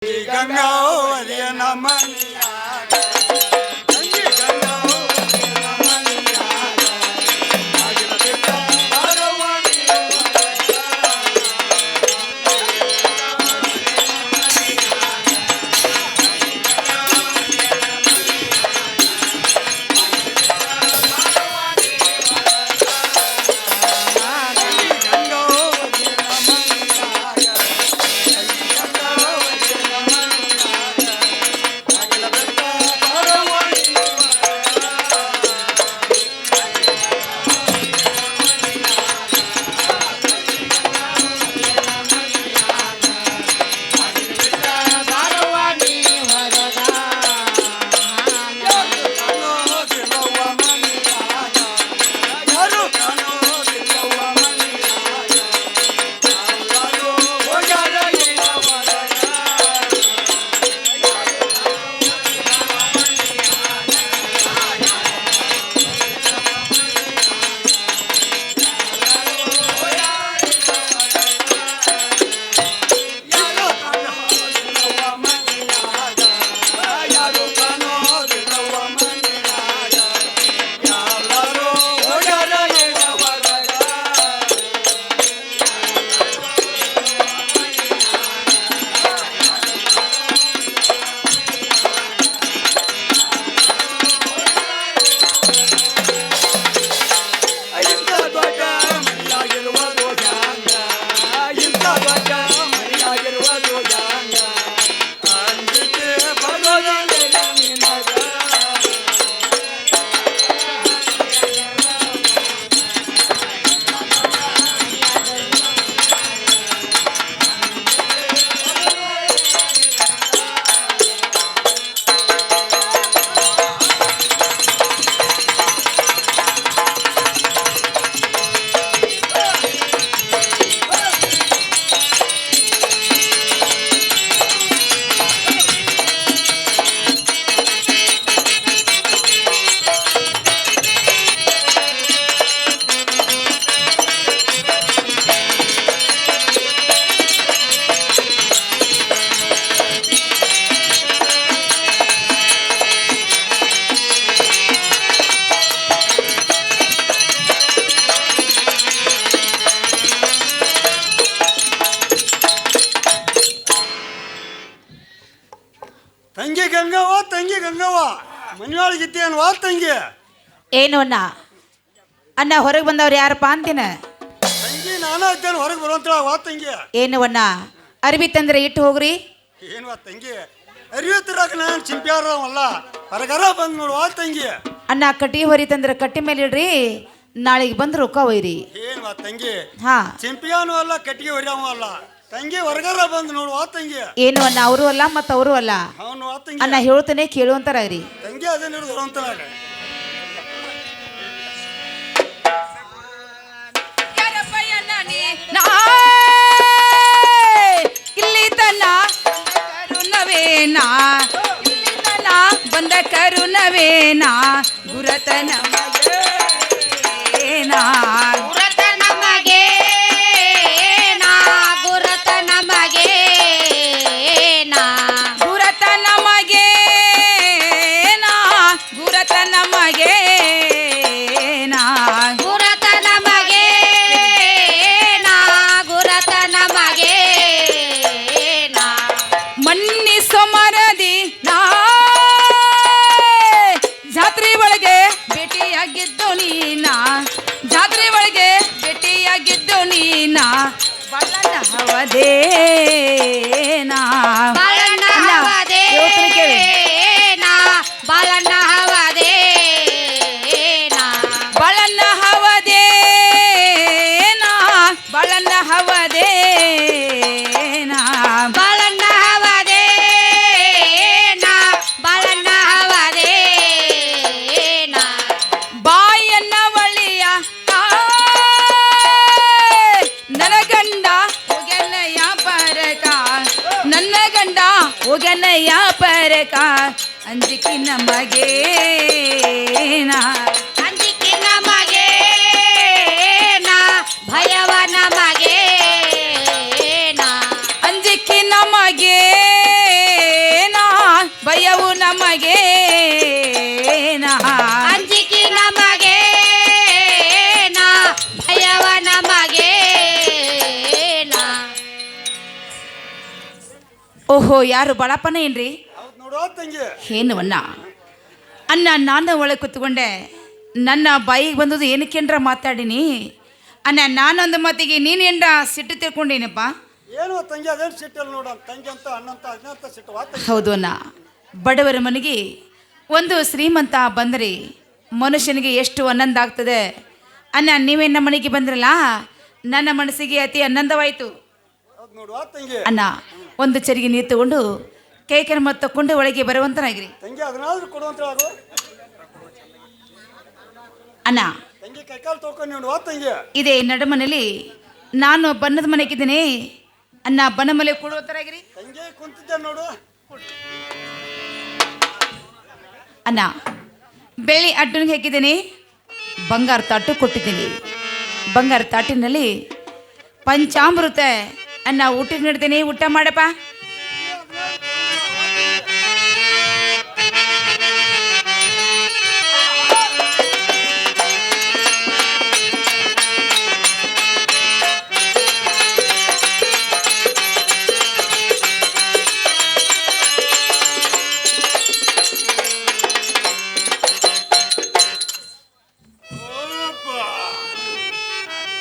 ಗಂಗಾವಲಿಯ ನಮನಿಯಾಗ ತಂಗಿ ಗಂಗಾವಲಿಯ ನಮನಿಯಾಗ ಆಗಿನ ಬಿಟ್ಟ ಬಾರವಾಣಿ ತಂಗಿ ಗಂಗವ್ವ ಮನೆಯೊಳಗಿದ್ದೆ ಅನ್ವಾ ತಂಗಿ ಏನು ಅಣ್ಣ ಅಣ್ಣ ಹೊರಗೆ ಬಂದವ್ರು ಯಾರಪ್ಪ ಅಂತೀನ ತಂಗಿ ನಾನು ಇದ್ದೇನೆ ಹೊರಗೆ ಬರುವಂತ ವಾ ತಂಗಿ ಏನು ಅಣ್ಣ ಅರ್ಬಿ ತಂದ್ರೆ ಇಟ್ಟು ಹೋಗ್ರಿ ಏನ್ವಾ ತಂಗಿ ಅರಿವಿ ತಿರಾಕ ನಾನು ಚಿಂಪ್ಯಾರವಲ್ಲ ಹೊರಗರ ಬಂದು ನೋಡುವ ತಂಗಿ ಅಣ್ಣ ಕಟ್ಟಿ ಹೊರಿ ತಂದ್ರೆ ಕಟ್ಟಿ ಮೇಲೆ ಇಡ್ರಿ ನಾಳೆಗೆ ಬಂದು ರೊಕ್ಕ ಒಯ್ರಿ ಏನ್ವಾ ತಂಗಿ ಹಾ ಚಿಂಪಿಯಾನು ಅಲ್ಲ ಕಟ್ಟಿಗೆ ಹೊರಿಯವ ಅಲ್ಲ ತಂಗಿ ಹೊರಗರ ಬಂದು ನೋಡುವ ತಂಗಿ ಏನು ಅಣ್ಣ ಅವರು ಅಲ್ಲ ಮತ್ತು ಅವರು ಅಲ್ಲ ಅವನು ಆ ತಂಗಿ ಅಣ್ಣ ಹೇಳ್ತಾನೆ ಕೇಳುವಂತಾರ್ರಿ ತಂಗಿ ಅದೇ ನೋಡಿದ್ರು ಬರುವಂತನಾಗ ಇಲ್ಲಿ ತನ ಕರುಣವೇನಾ ಇಲ್ಲಿ ತನ ಬಂದ ಕರುಣವೇನಾ ಗುರತನ ಮಗೇನಾ ಹವದೇನಾ ಬಾಳಣ್ಣ ಹವದೇನಾ ಬಾಳಣ್ಣ ಹವದೇನಾ ಬಾಳಣ್ಣ ಹವದೇನಾ ಬಾಳಣ್ಣ ಹವದೇನಾ ಬಾಳಣ್ಣ ಹವದೇನಾ ಬಾಳಣ್ಣ ಹವದೇನಾ ಬಾಯನ್ನ ಒಳ್ಳೆಯ ನನ್ನ ಗಂಡ ಹೋಗನಯ್ಯ ಪರಕ ನನ್ನ ಗಂಡ ಹೋಗನಯ್ಯ ಪರಕ ಅಂಜಿಕೆ ನಮಗೇನಾ ಅಂಜಿಕೆ ನಮಗೇನಾ ಭಯವ ನಮಗೇನಾ ಅಂಜಿಕೆ ನಮಗೇನಾ ನಮಗೆ ಅಂಜಿಕೆ ನಮಗೆ ಭಯವ ನಮಗೆ ಓಹೋ ಯಾರು ಬಾಳಪ್ಪನ ಏನ್ರಿ? ಹೌದು ನೋಡುವ ತಂಗಿ. ಏನವನ್ನ ಅನ್ನ ನಾನು ಒಳಗೆ ಕೂತ್ಕೊಂಡೆ ನನ್ನ ಬಾಯಿಗೆ ಬಂದದ್ದು ಏನಕ್ಕೇನ್ರ ಮಾತಾಡಿನಿ ಅನ್ನ ನಾನೊಂದು ಮಾತಿಗೆ ನೀನೇನ್ರ ಸಿಟ್ಟು ತಿಳ್ಕೊಂಡೇನಪ್ಪ? ಏನು ತಂಗಿ ಅದೇನು ಸಿಟ್ಟಲ್ಲಿ ನೋಡ ತಂಗಿ ಅಂತ ಅಣ್ಣಂತ ಅಜ್ಞಂತ ಸಿಟ್ಟು ವಾ ತಂಗಿ. ಹೌದು ಅನ್ನ ಬಡವರ ಮನೆಗೆ ಒಂದು ಶ್ರೀಮಂತ ಬಂದರೆ ಮನುಷ್ಯನಿಗೆ ಎಷ್ಟು ಆನಂದ ಆಗ್ತದೆ ಅನ್ನ. ನೀವೇ ನಮ್ಮ ಮನೆಗೆ ಬಂದ್ರಲ್ಲ ನನ್ನ ಮನಸ್ಸಿಗೆ ಅತಿ ಆನಂದವಾಯಿತು. ಹೌದು ನೋಡುವ ತಂಗಿ. ಅನ್ನ ಒಂದು ಚರಿಗೆ ನೀರು ತಗೊಂಡು ಕೈ ಕರ್ಮ ತಕೊಂಡು ಒಳಗೆ ಬರುವಂತನಾಗಿರಿ. ತಂಗಿ ಅದನ್ನಾದ್ರೂ ಕೊಡುವಂತ ಆಗು ಅನ್ನ. ತಂಗಿ ಕೈಕಾಲು ತೊಳ್ಕೊಂಡು ನೋಡುವ ತಂಗಿ. ಇದೇ ನಡುಮನೆಯಲ್ಲಿ ನಾನು ಬಣ್ಣದ ಮನೆಗಿದ್ದೀನಿ ಅನ್ನ. ಬಣ್ಣ ಮನೆ ಕೊಡುವಂತರಾಗಿರಿ. ತಂಗಿ ಕುಂತಿದ್ದೆ ನೋಡು. ಅನ್ನ ಬೆಳ್ಳಿ ಅಡ್ಡನಿಗೆ ಹಾಕಿದ್ದೀನಿ, ಬಂಗಾರ ತಾಟು ಕೊಟ್ಟಿದ್ದೀನಿ. ಬಂಗಾರ ತಾಟಿನಲ್ಲಿ ಪಂಚಾಮೃತ ಅನ್ನ ಊಟ ನೀಡ್ತೀನಿ, ಊಟ ಮಾಡಪ್ಪ.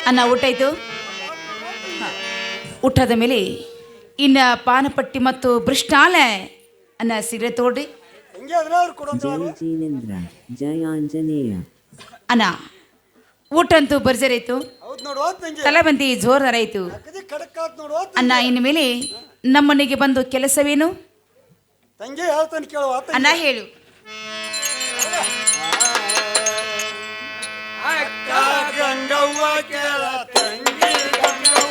ಅನ್ನ ಊಟ ಆಯಿತು. ಊಟದ ಮೇಲೆ ಇನ್ನು ಪಾನಪಟ್ಟಿ ಮತ್ತು ಬೃಷ್ಟಾಲ ಅನ್ನ ಸೀರೆ ತಗೊಳ್ರಿ. ತಂಗಿ ಅದನ್ನಾದ್ರೂ ಕೊಡುವಂತ ಆಗು. ಜೈ ಜೀನೇಂದ್ರ ಜಯ ಆಂಜನೇಯ. ಅನ್ನ ಊಟ ಅಂತೂ ಬರ್ಜರಾಯಿತು, ಹೌದು ನೋಡುವ ತಂಗಿ. ತಲೆಬಂದಿ ಜೋರ್ದಾರ ಆಯಿತು. ಅಗದಿ ಖಡಕ್ಕಾತ್ ನೋಡುವ ಅನ್ನ ತಂಗಿ. ಇನ್ನು ಮೇಲೆ ನಮ್ಮನೆಗೆ ಬಂದು ಕೆಲಸವೇನು ತಂಗಿ ಹೇಳ್ತಾನೆ ಕೇಳುವ ಅನ್ನ ತಂಗಿ. ಹೇಳು. ಅಕ್ಕ ಗಂಗವ್ವ ಕೇಳ ತಂಗಿ ಗಂಗವ್ವ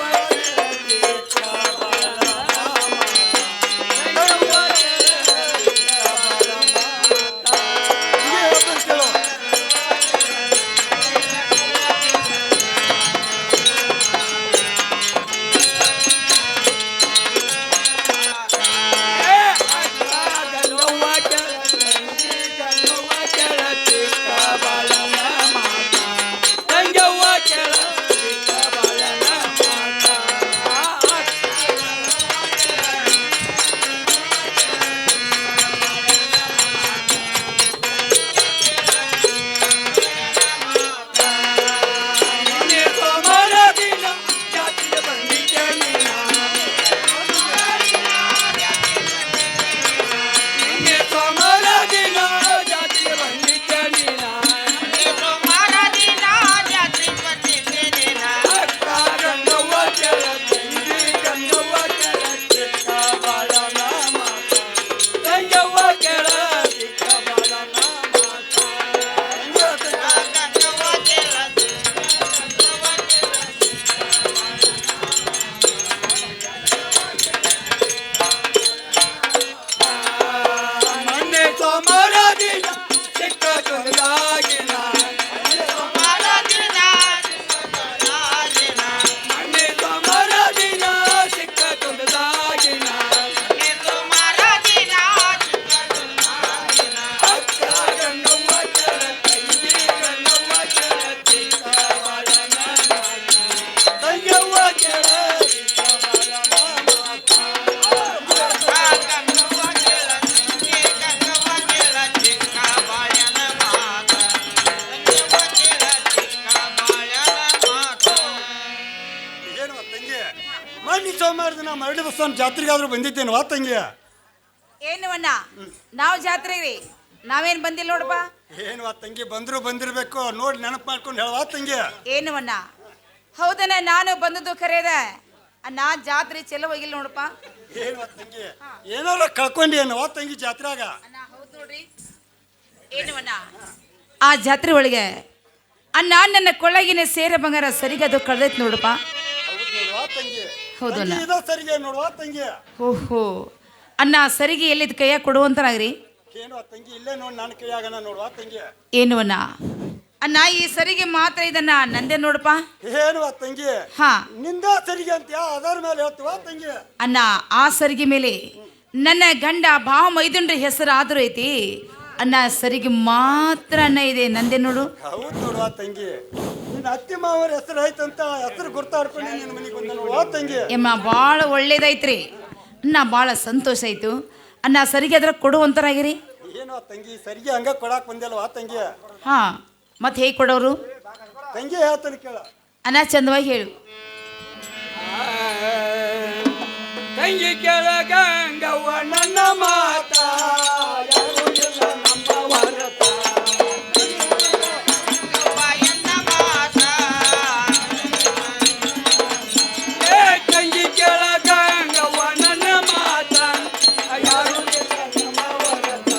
ಸೋಮವಾರ ದಿನ ಮರಳಿ ಬಸವನ ಜಾತ್ರೆಗಾದ್ರೂ ಬಂದಿದ್ದೇನೆ ವಾ ತಂಗಿ. ಏನು ಅಣ್ಣ ನಾವು ಜಾತ್ರೆ ರೀ, ನಾವೇನು ಬಂದಿಲ್ಲ ನೋಡಪ್ಪ. ಏನು ವಾ ತಂಗಿ, ಬಂದ್ರು ಬಂದಿರ್ಬೇಕು ನೋಡಿ ನೆನಪು ಮಾಡ್ಕೊಂಡು ಹೇಳುವ ತಂಗಿ. ಏನು ಅಣ್ಣ ಹೌದಣ್ಣ, ನಾನು ಬಂದದ್ದು ಖರೇದ ಅಣ್ಣ, ಜಾತ್ರೆ ಚಲೋ ಹೋಗಿಲ್ಲ ನೋಡಪ್ಪ. ಏನು ವಾ ತಂಗಿ, ಏನಾರ ಕಳ್ಕೊಂಡಿ ಏನು ವಾ ತಂಗಿ ಜಾತ್ರೆಯಾಗ? ಅಣ್ಣ ಹೌದು ನೋಡ್ರಿ. ಏನು ಅಣ್ಣ ಆ ಜಾತ್ರೆ ಒಳಗೆ ಅಣ್ಣ ನನ್ನ ಕೊಳ್ಳಗಿನ ಸೇರ ಬಂಗಾರ ಸರಿಗದು ಕಳ್ದೈತೆ ನೋಡಪ್ಪ. ಹೌದು ಅಣ್ಣ. ಸರಿಗೆ ನೋಡುವ ತಂಗಿ. ಓಹೋ ಅಣ್ಣ, ಸರಿಗೆ ಎಲ್ಲಿದ್ ಕೈಯಾಗ ಕೊಡುವಂತರಾಗ್ರಿ. ಏನು ತಂಗಿ, ಇಲ್ಲೇ ನೋಡಿ ನನ್ನ ಕೈಯಾಗನ ನೋಡುವ ತಂಗಿ. ಏನು ಅಣ್ಣ ಅಣ್ಣ ಈ ಸರಿಗೆ ಮಾತ್ರ ಇದನ್ನ ನಂದೇ ನೋಡಪ್ಪ. ಏನು ತಂಗಿ, ಹಾ ನಿಂದ ಸರಿಗೆ ಅಂತ ಅದರ ಮೇಲೆ ಹೇಳ್ತೀವ ತಂಗಿ. ಅಣ್ಣ ಆ ಸರಿಗೆ ಮೇಲೆ ನನ್ನ ಗಂಡ ಭಾವ ಮೈದುಂಡ್ರ ಹೆಸರು ಆದ್ರೂ ಐತಿ ಅನ್ನ ಸರಿಗೆ ಮಾತ್ರ ಅನ್ನ ಇದೆ ನಂದೆ ನೋಡು. ಹೌದು ನೋಡುವ ತಂಗಿ, ನಿನ್ನ ಅತ್ತಿ ಮಾವರ ಹೆಸರು ಆಯ್ತಂತ ಹೆಸರು ಗುರ್ತಾಡ್ಕೊಂಡು ನಿನ್ನ ಮನೆಗೆ ಬಂದ ನೋಡುವ ತಂಗಿ. ಎಮ್ಮ ಭಾಳ ಒಳ್ಳೇದೈತ್ರಿ, ಅನ್ನ ಭಾಳ ಸಂತೋಷ ಆಯ್ತು. ಅನ್ನ ಸರಿಗೆ ಅದ್ರ ಕೊಡುವಂತರಾಗಿರಿ. ಏನೋ ತಂಗಿ ಸರಿಗೆ ಹಂಗ ಕೊಡಾಕ್ ಬಂದಲ್ವಾ ತಂಗಿ? ಹಾ, ಮತ್ತೆ ಹೇಗೆ ಕೊಡೋರು ತಂಗಿ ಹೇಳ್ತಾನೆ ಕೇಳ. ಅನ್ನ ಚಂದವಾಗಿ ಹೇಳು. ತಂಗಿ ಕೇಳ ಗಂಗವ್ವ ನನ್ನ ಮಾತ, ಯಾರೂ ಇಲ್ಲ ನಮ್ಮ ಹೊರತ. ಏ ತಂಗಿ ಕೇಳ ಗಂಗವ್ವ ನನ್ನ ಮಾತ, ಯಾರೂ ಇಲ್ಲ ನಮ್ಮ ಹೊರತ.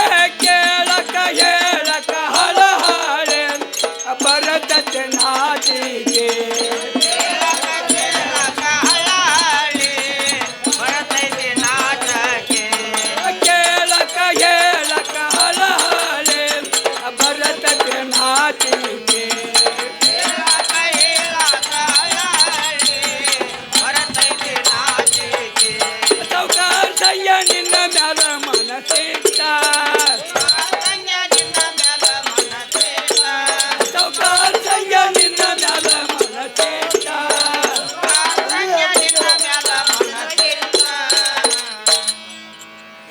ಏ ಕೇಳಕ ಹೇಳಕ ಹಳ ಹಾಳೆ ಬರತತೆ ನಾಚಿಕೆ. ಕೇಳಕ ಹೇಳಕ ಹಳ ಹಾಳೆ ಬರತತೆ ನಾಚಿಕೆ. ಸೌಕಾರ ಸಯ್ಯ ನಿನ್ನ ಮ್ಯಾಲ ಮನಸಿಟ್ಟ, ಸೌಕಾರ ಸಯ್ಯ ನಿನ್ನ ಮ್ಯಾಲ ಮನಸಿಟ್ಟ.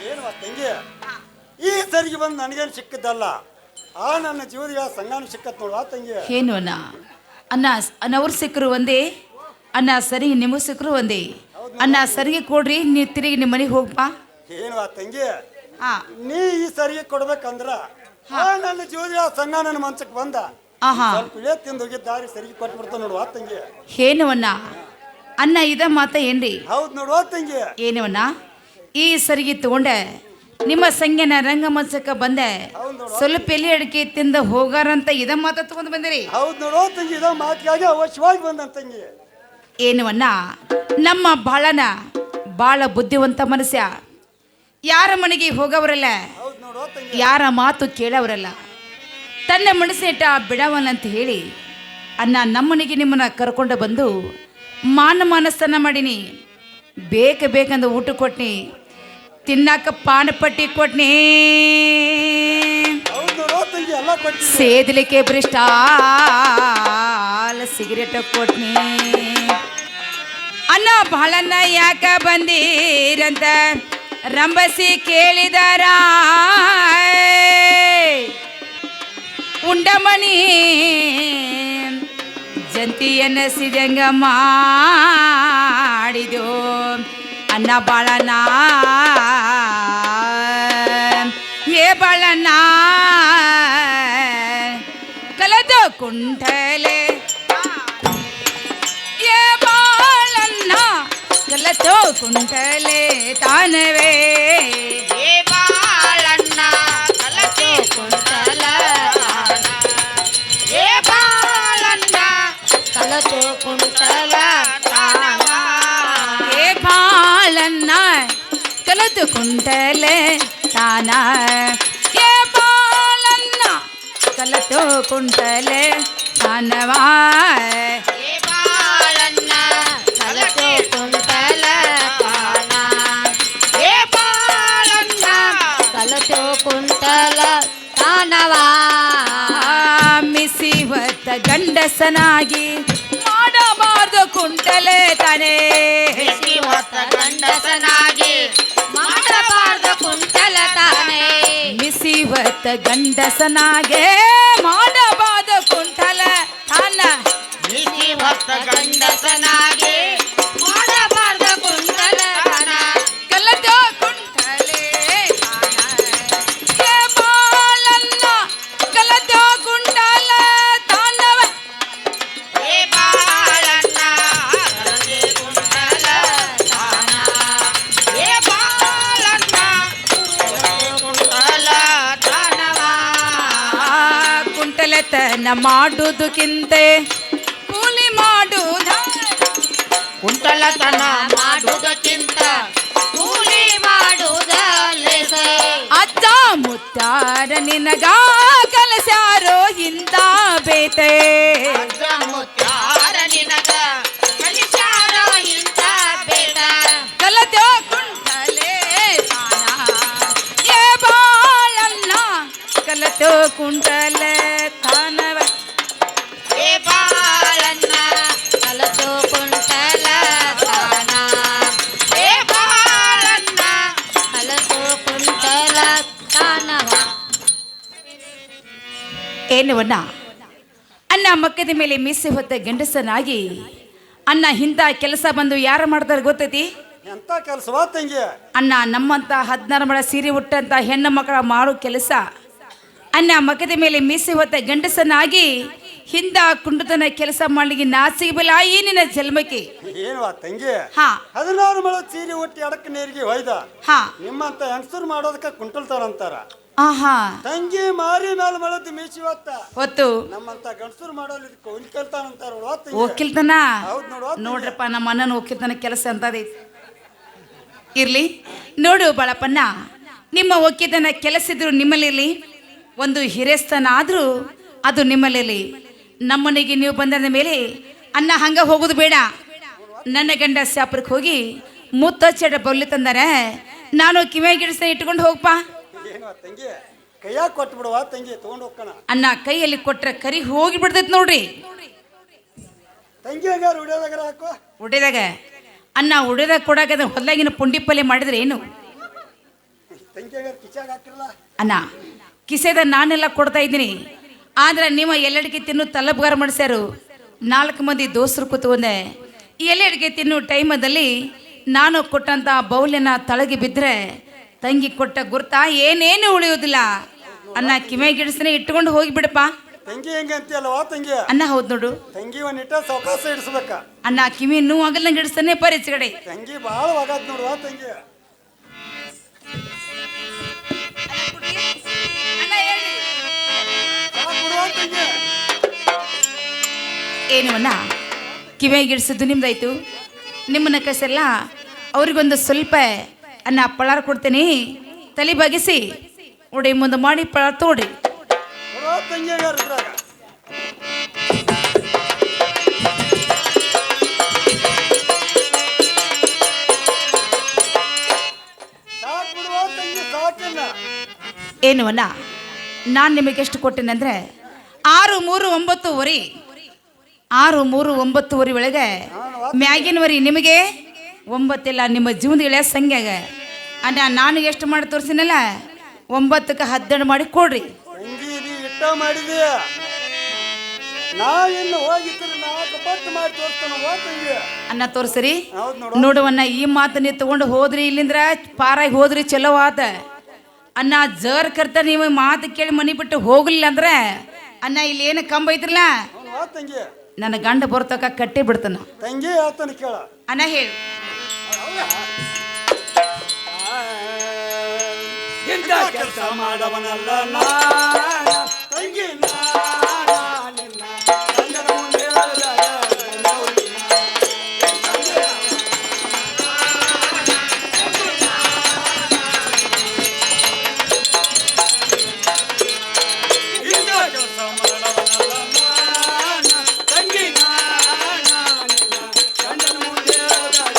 ಏನುವ ತಂಗಿ, ಈ ಸರಿಗೆ ಬಂದು ನನಗೇನು ಸಿಕ್ಕಿದ್ದಲ್ಲ, ಆ ನನ್ನ ಜೀವದ ಸಂಗಾನ ಸಿಕ್ಕತ್ ನೋಡುವ ತಂಗಿ. ಏನು ಅನ್ನ ಅನ್ನ ಅನ್ನವ್ರು ಸಿಕ್ಕರು ಒಂದೇ, ಅನ್ನ ಸರಿಗೆ ನಿಮಗೆ ಸಿಕ್ಕರು ಒಂದೇ. ಅನ್ನ ಸರಿಗೆ ಕೊಡ್ರಿ, ನೀವು ತಿರುಗಿ ನಿಮ್ಮ ಮನೆಗೆ ಹೋಗಪ್ಪ. ಏನುವ ತಂಗಿ, ಹಾ ನೀ ಈ ಸರಿಗೆ ಕೊಡ್ಬೇಕಂದ್ರ ಆ ನನ್ನ ಜೀವದ ಸಂಘ ನನ್ನ ಮನ್ಸಕ್ಕೆ ಬಂದ ಆಹಾ, ಸ್ವಲ್ಪ ಇಳೆ ತಿಂದು ಹೋಗಿದ್ದಾರಿ ಸರಿಗೆ ಕೊಟ್ಬಿಡ್ತಾವ ನೋಡುವ ತಂಗಿ. ಏನವನ್ನ ಅನ್ನ ಇದ ಮಾತ ಏನ್ರಿ? ಹೌದು ನೋಡುವ ತಂಗಿ. ಏನವನ್ನ ಈ ಸರಿಗೆ ತಗೊಂಡೆ ನಿಮ್ಮ ಸಂಜ್ಞಾನ ರಂಗಮಂಚಕ್ಕೆ ಬಂದೆ, ಸ್ವಲ್ಪ ಎಲೆ ಅಡಿಕೆ ತಿಂದ ಹೋಗಾರಂತ ಇದ ಮಾತ ತಗೊಂಡು ಬಂದಿರಿ. ಹೌದು ನೋಡುವ ತಂಗಿ, ಇದ ಮಾತಿಗಾಗಿ ಅವಶ್ಯವಾಗಿ ಬಂದ ತಂಗಿ. ಏನವನ್ನ ನಮ್ಮ ಬಾಳನ ಬಾಳ ಬುದ್ಧಿವಂತ ಮನುಷ್ಯ, ಯಾರ ಮನೆಗೆ ಹೋಗವರಲ್ಲ, ಹೌದು ನೋಡುವ ತಂಗಿ. ಯಾರ ಮಾತು ಕೇಳವರಲ್ಲ, ತನ್ನ ಮನಸ್ಸಿಟ್ಟ ಬಿಡವನಂತ ಹೇಳಿ ಅನ್ನ ನಮ್ಮನಿಗೆ ನಿಮ್ಮನ್ನ ಕರ್ಕೊಂಡು ಬಂದು ಮಾನಸ್ತನ ಮಾಡೀನಿ. ಬೇಕಂದ ಊಟ ಕೊಟ್ನಿ, ತಿನ್ನಾಕ ಪಾನಪಟ್ಟಿ ಕೊಟ್ನಿ, ಹೌದು ನೋಡುವ ತಂಗಿ, ಎಲ್ಲ ಕೊಟ್ಟಿ. ಸೇದಲಿಕ್ಕೆ ಬ್ರಿಸ್ಟಾಲ್ ಸಿಗರೇಟ್ ಕೊಟ್ನಿ. ಅನ್ನ ಬಾಳನ್ನ ಯಾಕ ಬಂದೀರಂತ ರಂಬಸಿ ಕೇಳಿದಾರ. ಉಂಡಮಣಿ ಜಂತಿಯನ್ನ ಸಿದಂಗ ಮಾಡಿದು ಅನ್ನ ಬಾಳನ. ಏ ಬಾಳನ ಕಲದು ಕುಂಠಲೆ, ಏ ಬಾಳನ್ನ ಕಲತು ಕುಂಠಲೆ ತಾನವೇ. ಕಲತು ಕುಂಟಲೆ ತಾನ, ಏ ಬಾಳನ್ನ ಕಲತು ಕುಂಟಲೆ ತಾನವಾ. ಮಿಸಿವತ್ತ ಗಂಡಸನಾಗಿ ಮಾಡಬಾರ್ದು ಕುಂಟಲೆ ತಾನೇ. ಗಂಡಸನಾಗಿ ಮಾಡಬಾರ್ದು ಕುಂಟಲ ತಾನೇ. ಮಿಸಿವತ್ತ ಗಂಡಸನಾಗೆ ಮಾಡಬಾರ್ದು ಕುಂಟಲ ತಾನ. ಮಿಸಿವತ್ತ ಗಂಡಸನಾಗಿ ಮಾಡಬಾರ್ದು ಕುಂಟಲ ತಾನ. ಕಲತು ಕುಂಟಲೆ ತಾನ, ಏ ಬಾಳನ್ನ ಕಲತು ಕುಂಟಲ ತಾನವ. ಏ ಬಾಳನ್ನ ಕಲತು ಕುಂಟಲ ತಾನ. ಏ ಬಾಳನ್ನ ಕಲತು ಕುಂಟಲ ತಾನವ. ಕುಂಟಲೆತನ ಮಾಡುವುದಕ್ಕಿಂತ ಕೂಲಿ ಮಾಡುವುದ, ಕುಂಟಲತನ ಮಾಡುವುದಕ್ಕಿಂತ ಕೂಲಿ ಮಾಡುವುದ ಲೇಸ. ಅಜ್ಜ ಮುತ್ತಾರ ನಿನಗ ಕಲಸ್ಯಾರೋ ಇಂದ ಬೇತೆ. ಅಜ್ಜ ಮುತ್ತ ಏನವನ್ನ ಅನ್ನ ಮಕ್ಕದ ಮೇಲೆ ಮೀಸೆ ಹೊತ್ತ ಗಂಡಸನಾಗಿ ಅನ್ನ ಹಿಂದ ಕೆಲಸ ಬಂದು ಯಾರು ಮಾಡ್ತಾರೆ ಗೊತ್ತೈತಿ? ಎಂತ ಕೆಲಸವಾ ತಂಗಿ? ಅನ್ನ ನಮ್ಮಂತ 16 ಮಳ ಸೀರೆ ಉಟ್ಟಂತ ಹೆಣ್ಣು ಮಕ್ಕಳ ಮಾಡೋ ಕೆಲಸ. ಅನ್ನ ಮಕ್ಕದ ಮೇಲೆ ಮೀಸೆ ಹೊತ್ತ ಗಂಡಸನಾಗಿ ಹಿಂದ ಕುಂಡತನ ಕೆಲಸ ಮಾಡ್ಲಿಕ್ಕೆ ನಾಚಿಗೆ ಬಲ ಏನಿನ ಜನ್ಮಕ್ಕೆ. ಏನ್ವಾ ತಂಗಿ? ಹಾ 16 ಮಳ ಸೀರೆ ಹುಟ್ಟಿ ಅಡಕ ನೀರಿಗೆ ಹೊಯ್ದ ಹಾ ನಿಮ್ಮಂತ ಹೆಂಗಸರು ಮಾಡೋದಕ್ಕ ಕುಂಟಲ್ತಾರ ಅಂತಾರ. ಆಹಾ ತಂಗಿ ಮಾರಿ ಮೇಲೆ ಮಳದ್ ಮೀಸಿ ಹೊತ್ತ ಹೊತ್ತು ನಮ್ಮಂತ ಗಂಡಸರು ಮಾಡೋಲ್ ಇದಕ್ಕೆ ಒಲ್ಕಲ್ತಾನಂತಾರ. ಹೋಗಿಲ್ತನ ಹೌದ್ ನೋಡು ನೋಡ್ರಪ್ಪ, ನಮ್ಮ ಅಣ್ಣನ ಹೋಗಿಲ್ತನ ಕೆಲಸ ಅಂತದೈತಿ. ಇರ್ಲಿ ನೋಡು ಬಾಳಪ್ಪಣ್ಣ, ನಿಮ್ಮ ಒಕ್ಕಿತನ ಕೆಲಸ ಇದ್ರು ನಿಮ್ಮಲ್ಲಿರ್ಲಿ, ಒಂದು ಹಿರೇಸ್ತನ ಆದ್ರೂ ಅದು ನಿಮ್ಮಲ್ಲಿರ್ಲಿ. ನಮ್ಮನೆಗೆ ನೀವು ಬಂದ ಮೇಲೆ ಅನ್ನ ಹಂಗ ಹೋಗುದು ಬೇಡ. ನನ್ನ ಗಂಡ ಶಾಪುರಕ್ಕೆ ಹೋಗಿ ಮುತ್ತಚ್ಚಡ ಬೌಲಿ ತಂದಾರ, ನಾನು ಕಿವಿಯಾಗಿಡಿಸ ಇಟ್ಕೊಂಡು ಹೋಗಪ್ಪ. ಏನೋ ತಂಗಿ ಕೈಯಾಗ ಕೊಟ್ಟು ಬಿಡುವ ತಂಗಿ, ತಗೊಂಡ್ ಹೋಗ್ಕಣ. ಅನ್ನ ಕೈಯಲ್ಲಿ ಕೊಟ್ರೆ ಕರಿ ಹೋಗಿ ಬಿಡ್ತೈತಿ ನೋಡ್ರಿ. ತಂಗಿ ಹಂಗಾರ ಉಡಿಯೋದಾಗಾರ ಹಾಕೋ. ಉಡಿದಾಗ ಅನ್ನ ಉಡಿದಾಗ ಕೊಡಾಕದ ಹೊಲ್ದಾಗಿನ ಪುಂಡಿ ಪಲ್ಯ ಮಾಡಿದ್ರೆ ಏನು? ತಂಗಿ ಹಂಗಾರ ಕಿಚಾಗ ಹಾಕಿರಲ್ಲ. ಅನ್ನ ಕಿಸೆದ ನಾನೆಲ್ಲ ಕೊಡ್ತಾ ಇದ್ದೀನಿ, ಆದ್ರೆ ನೀವು ಎಲ್ಲಡಿಗೆ ತಿನ್ನು ತಲಬ್ಗಾರ ಮಾಡಿಸ್ಯಾರು. 4 ಮಂದಿ ದೋಸ್ತರು ಕೂತ್ಕೊಂಡೆ ಎಲ್ಲಡಿಗೆ ತಿನ್ನು ಟೈಮದಲ್ಲಿ ನಾನು ಕೊಟ್ಟಂತ ಬೌಲಿನ ತಳಗೆ ಬಿದ್ದರೆ ತಂಗಿ ಕೊಟ್ಟ ಗುರ್ತಾ ಏನೇನು ಉಳಿಯೋದಿಲ್ಲ. ಅನ್ನ ಕಿವಿಯಾಗಿಡಿಸ್ತಾನೆ ಇಟ್ಕೊಂಡು ಹೋಗಿಬಿಡಪ್ಪ. ತಂಗಿ ಹೆಂಗೆ ಅಂತೀಯಲ್ವಾ ತಂಗಿ? ಅನ್ನ ಹೌದು ನೋಡು, ತಂಗಿ ಒಂದ್ ಇಟ್ಟ ಸವಕಾಸ ಇಡಿಸ್ಬೇಕ. ಅನ್ನ ಕಿವಿ ನೋವು ಆಗಲ್ದಂಗೆ ಇಡಿಸ್ತಾನೆ ಪರಿಚಗಡೆ. ತಂಗಿ ಭಾಳ ಒಗಾದ್ ನೋಡುವ ತಂಗಿ. ಸಾಕ್ ಬಿಡುವ ತಂಗಿ. ಏನು ಅನ್ನ ಕಿವಿಯಾಗಿಡಿಸಿದ್ದು ನಿಮ್ದಾಯ್ತು. ನಿಮ್ಮನ್ನ ಕಸೆಲ್ಲ ಅವ್ರಿಗೊಂದು ಸ್ವಲ್ಪ ಅನ್ನ ಪಳಾರ ಕೊಡ್ತೀನಿ, ತಲೆ ಬಗೆಸಿ ಉಡಿ ಮುಂದೆ ಮಾಡಿ ಪಳಾರ ತೋಡ್ರಿ. ಬಿಡುವ ತಂಗಿ ಹಂಗಾರ ಇದ್ರಾಗ. ಸಾಕ್ ಬಿಡುವ ತಂಗಿ, ಸಾಕಿಲ್ಲ. ಏನು ಅನ್ನ ನಾನು ನಿಮಗೆ ಎಷ್ಟು ಕೊಟ್ಟೇನೆಂದ್ರೆ 6, 3, 9 ವರಿ 6, 3, 9 ವರಿ ಒಳಗೆ ಮ್ಯಾಗಿನ ವರಿ ನಿಮಗೆ 9 ಇಲ್ಲ ನಿಮ್ಮ ಜೀವನದ ಇಳೆಯ ಸಂಖ್ಯಾಗ ಅನ್ನ ನಾನು ಎಷ್ಟು ಮಾಡಿ ತೋರಿಸಿನಲ್ಲ 9ಕ್ಕೆ 12 ಮಾಡಿ ಕೊಡ್ರಿ. ತಂಗಿ ನೀ ಇಟ್ಟ ಮಾಡಿದೀಯ, ನಾ ಇನ್ನು ಹೋಗಿದ್ರೆ 4 ಪಟ್ಟು ಮಾಡಿ ತೋರಿಸ್ತಾನ ವಾ ತಂಗಿ. ಅನ್ನ ತೋರಿಸ್ರಿ. ಹೌದ್ ನೋಡು. ನೋಡುವನ್ನ ಈ ಮಾತು ನೀವು ತಗೊಂಡು ಹೋದ್ರಿ, ಇಲ್ಲಿಂದ್ರ ಪಾರಾಗಿ ಹೋದ್ರಿ ಚಲೋ ಆತ. ಅನ್ನ ಜರ್ ಕರ್ತ ನೀವು ಮಾತು ಕೇಳಿ ಮನಿ ಬಿಟ್ಟು ಹೋಗ್ಲಿಲ್ಲ ಅಂದ್ರೆ ಅನ್ನ ಇಲ್ಲಿ ಏನು ಕಂಬ ಐತ್ರಲ್ಲ, ಅವ್ನು ವಾ ತಂಗಿ. ನನ್ನ ಗಂಡ ಬರ್ತಕ ಕಟ್ಟಿ ಬಿಡ್ತಾನ. ತಂಗಿ ಹೇಳ್ತಾನೆ ಕೇಳ. ಅನ್ನ ಹೇಳು. ಎಂತ ಕೆಲಸ ಮಾಡವನಲ್ಲ ನಾ ತಂಗಿ, ನಿನ್ನ ಗಂಡನ ಮುಂದೆ ಹೇಳಿದಾಗ ಇಂಥ ಕೆಲಸ ಮಾಡವನಲ್ಲ ನಾ ತಂಗಿ, ನಿನ್ನ ಗಂಡನ ಮುಂದೆ ಹೇಳಿದಾಗ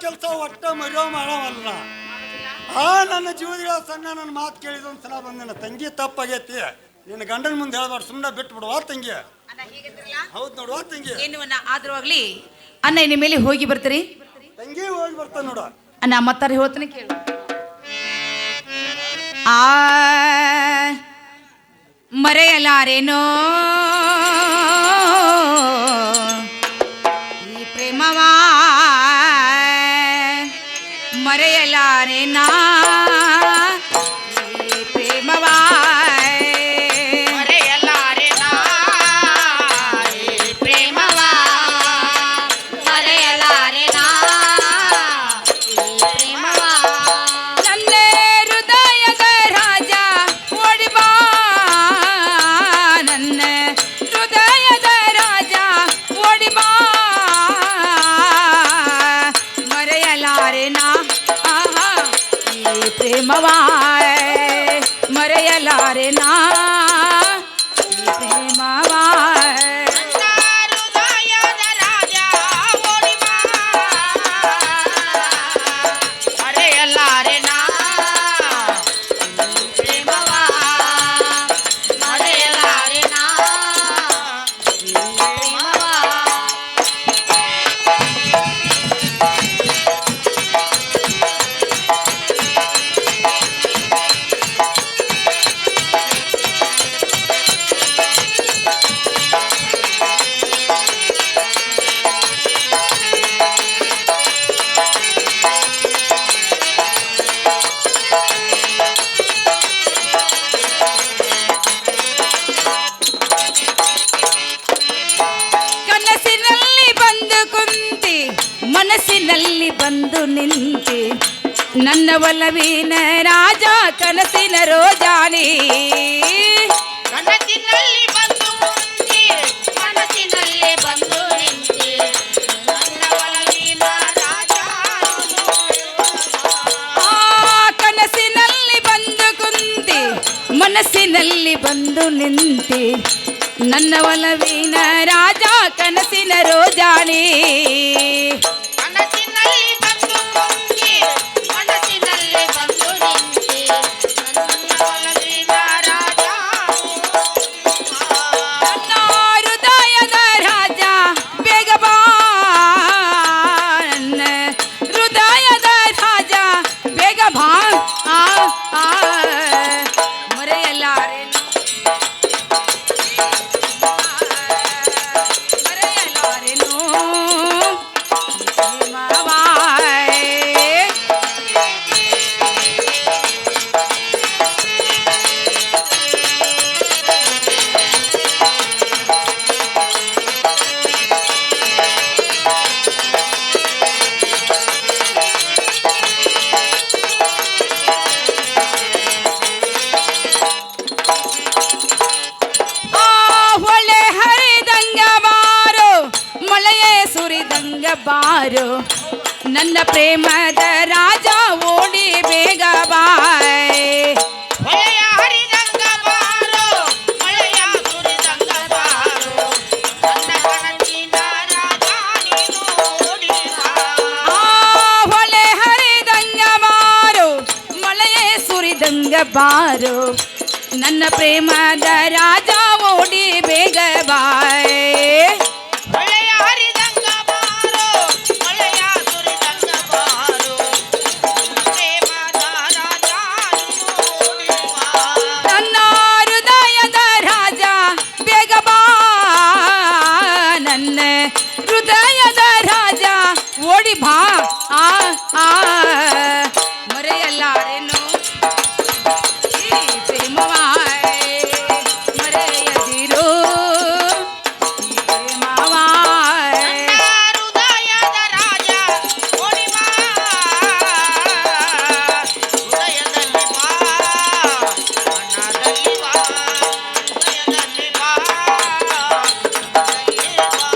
ಕೆಲಸ ಒಟ್ಟ ಮರ್ಯಾವ ಮಾಡವಲ್ಲ. ನನ್ನ ಜೀವದ ಸಂಘ ನನ್ನ ಮಾತು ಕೇಳಿದ ಒಂದ್ಸಲ ಬಂದ ತಂಗಿ ತಪ್ಪಾಗೈತಿ, ನಿನ್ನ ಗಂಡನ ಮುಂದೆ ಹೇಳ್ಬಾರ್ದು, ಸುಮ್ಮನೆ ಬಿಟ್ಟು ಬಿಡುವ ತಂಗಿ. ಹೌದು ನೋಡುವ ತಂಗಿ. ಏನು ಅನ್ನ ಆದ್ರೂ ಆಗ್ಲಿ ಅನ್ನ ಇನ್ನು ಮೇಲೆ ಹೋಗಿ ಬರ್ತೀರಿ. ತಂಗಿ ಹೋಗಿ ಬರ್ತಾನೆ ನೋಡು. ಅನ್ನ ಮತ್ತಾರ ಹೇಳ್ತಾನೆ ಕೇಳು. ಆ ಮರೆಯಲಾರೇನೋ ಈ ಪ್ರೇಮವಾ, ಮರೆಯಲಾರೇನಾ ಈ ಪ್ರೇಮವಾ, ಮರೆಯಲಾರೆ ನಾ ಈ ಪ್ರೇಮವಾ, ಮರೆಯಲಾರೆ ನಾ ಈ ಪ್ರೇಮವಾ. ನನ್ನ ಹೃದಯದ ರಾಜ ಓಡಿ ಬಾ, ನನ್ನ ಹೃದಯದ ರಾಜ ಓಡಿ ಬಾ, ಮರೆಯಲಾರೆ ನಾ ಆಹಾ ಈ ಪ್ರೇಮವಾ, ಮರೆಯಲಾರೆ ನಾ ಕನಸಿನಲ್ಲಿ ಬಂದು ಕುಂತಿ ಮನಸ್ಸಿನಲ್ಲಿ ಬಂದು ನಿಂತಿ ನನ್ನ ಒಲವಿನ ರಾಜ ಕನಸಿನ ರೋಜಾನಿ ಕನಸಿನಲ್ಲಿ ಬಂದು ಕುಂತಿ ಮನಸ್ಸಿನಲ್ಲಿ ಬಂದು ನಿಂತಿ ನನ್ನ ಒಲವಿನ ರಾಜ ಕನಸಿನಲ್ಲಿ ಬಂದು ಕುಂತಿ ಮನಸ್ಸಿನಲ್ಲಿ ಬಂದು ನಿಂತಿ ನನ್ನ ಒಲವಿನ ರಾಜ ಕನಸಿನ ರೋಜಾನಿ ಕನಸಿನಲ್ಲಿ ಬಂದು ಕುಂತಿ ಮನಸ್ಸಿನಲ್ಲಿ ಬಂದು ನಿಂತಿ ನನ್ನ ಒಲವಿನ ರಾಜ ನನ್ನ ಹೃದಯದ ರಾಜ ಬೇಗ ಬಾ ನನ್ನ ಹೃದಯದ ರಾಜ ಬೇಗ ಬಾ ಆ ಆ ಮರೆಯಲಾರೆನು ಮರೆಯಲಾರೆನು ಪ್ರೇಮವಾಯ್. ಹೊಳೆ ಹರಿದಂಗ ಬಾರೋ ಮಳೆಯೇ ಸುರಿದಂಗ ಬಾರೋ ನನ್ನ ಪ್ರೇಮದ ರಾಜ ಓಡಿ ಬೇಗ ಬಾಯ್ ಹೊಳೆಯ ಹರಿದಂಗ ಬಾರೋ ಮಳೆಯ ಸುರಿದಂಗ ಬಾರೋ ನನ್ನ ಕನಸಿನ ರಾಜ ನೀನು ಓಡಿ ಬಾ. ಹೊಳೆ ಹರಿದಂಗ ಬಾರೋ ಮಳೆಯೇ ಸುರಿದಂಗ ಬಾರೋ ನನ್ನ ಪ್ರೇಮದ ರಾಜ ಓಡಿ ಬೇಗ ಬಾಯ್ ಹೊಳೆಯ ಹರಿದಂಗ ಬಾರೋ ಮಳೆಯ ಸುರಿದಂಗ ಬಾರೋ ಪ್ರೇಮದ ರಾಜ ನೀನು ಓಡಿ ಬಾ. ನನ್ನ ಹೃದಯದ ರಾಜ ಬೇಗ ಬಾ ನನ್ನ ಹೃದಯದ ರಾಜ ಓಡಿ ಬಾ ಆ ಆ ಮರೆಯಲಾರೆನು ಈ ಪ್ರೇಮವಾಯ್ ಮರೆಯದಿರು ಈ ಪ್ರೇಮವಾಯ್ ನನ್ನ ಹೃದಯದ ರಾಜ ಓಡಿ ಬಾ. ಹೃದಯದಲ್ಲಿ ಬಾ ಮನದಲ್ಲಿ ಬಾ ಹೃದಯದಲ್ಲಿ ಬಾ ಮನದಲ್ಲಿ ಬಾ.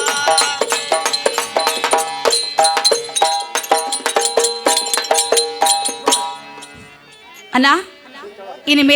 ಅಣ್ಣ ಇನ್ನು ಮೇಲೆ